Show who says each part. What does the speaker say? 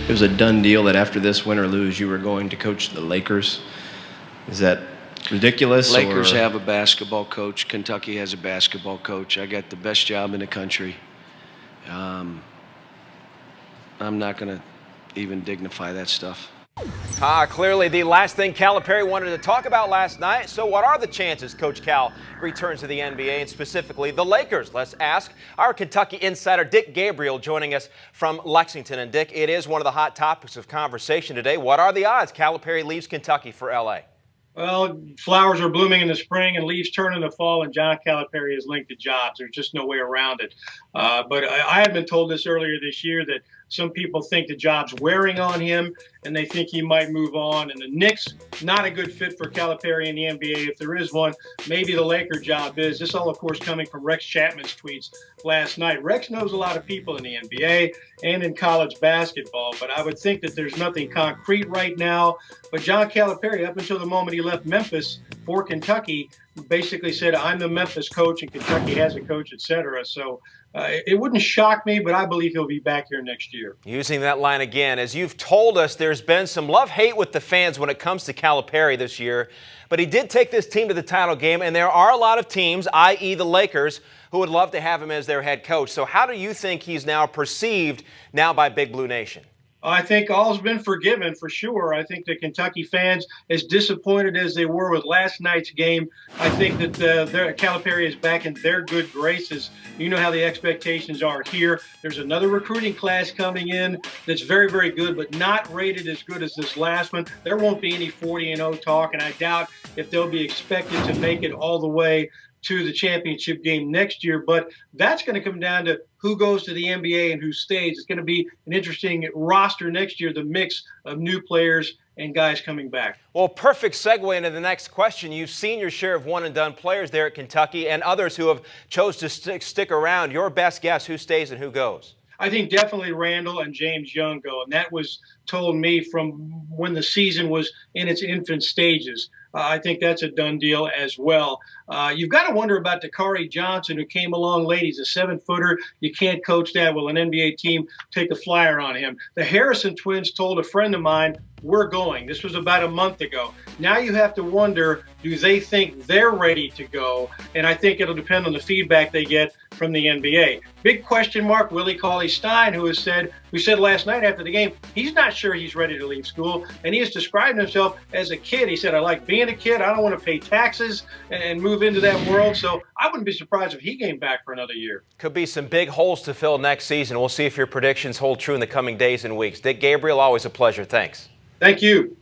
Speaker 1: it was a done deal that after this win or lose, you were going to coach the Lakers. Is that ridiculous?
Speaker 2: Lakers have a basketball coach. Kentucky has a basketball coach. I got the best job in the country. I'm not going to even dignify that stuff.
Speaker 3: Clearly the last thing Calipari wanted to talk about last night. So what are the chances Coach Cal returns to the NBA and specifically the Lakers? Let's ask our Kentucky insider Dick Gabriel joining us from Lexington. And Dick, it is one of the hot topics of conversation today. What are the odds Calipari leaves Kentucky for LA?
Speaker 4: Well, flowers are blooming in the spring and leaves turn in the fall, and John Calipari is linked to jobs. There's just no way around it. But I had been told this earlier this year that some people think the job's wearing on him and they think he might move on. And the Knicks, not a good fit for Calipari in the NBA. If there is one, maybe the Laker job is. This all, of course, coming from Rex Chapman's tweets last night. Rex knows a lot of people in the NBA and in college basketball, but I would think that there's nothing concrete right now. But John Calipari, up until the moment he left Memphis for Kentucky, basically said, I'm the Memphis coach and Kentucky has a coach, etc. So it wouldn't shock me, but I believe he'll be back here next year.
Speaker 3: Using that line again, as you've told us, there's been some love-hate with the fans when it comes to Calipari this year, but he did take this team to the title game, and there are a lot of teams, i.e. the Lakers, who would love to have him as their head coach. So how do you think he's now perceived now by Big Blue Nation?
Speaker 4: I think all's been forgiven for sure. I think the Kentucky fans, as disappointed as they were with last night's game, I think that Calipari is back in their good graces. You know how the expectations are here. There's another recruiting class coming in that's very, very good, but not rated as good as this last one. There won't be any 40-0 talk, and I doubt if they'll be expected to make it all the way to the championship game next year. But that's going to come down to who goes to the NBA and who stays. It's going to be an interesting roster next year, the mix of new players and guys coming back.
Speaker 3: Well, perfect segue into the next question. You've seen your share of one-and-done players there at Kentucky and others who have chose to stick around. Your best guess, who stays and who goes?
Speaker 4: I think definitely Randall and James Young go, and that was told me from when the season was in its infant stages. I think that's a done deal as well. You've got to wonder about Dakari Johnson, who came along late. He's a 7-footer. You can't coach that. Will an NBA team take a flyer on him? The Harrison twins told a friend of mine, we're going. This was about a month ago. Now you have to wonder, do they think they're ready to go? And I think it'll depend on the feedback they get from the NBA. Big question mark, Willie Cauley-Stein, who said last night after the game, he's not sure he's ready to leave school. And he has described himself as a kid. He said, I like being a kid. I don't want to pay taxes and move into that world. So I wouldn't be surprised if he came back for another year.
Speaker 3: Could be some big holes to fill next season. We'll see if your predictions hold true in the coming days and weeks. Dick Gabriel, always a pleasure. Thanks.
Speaker 4: Thank you.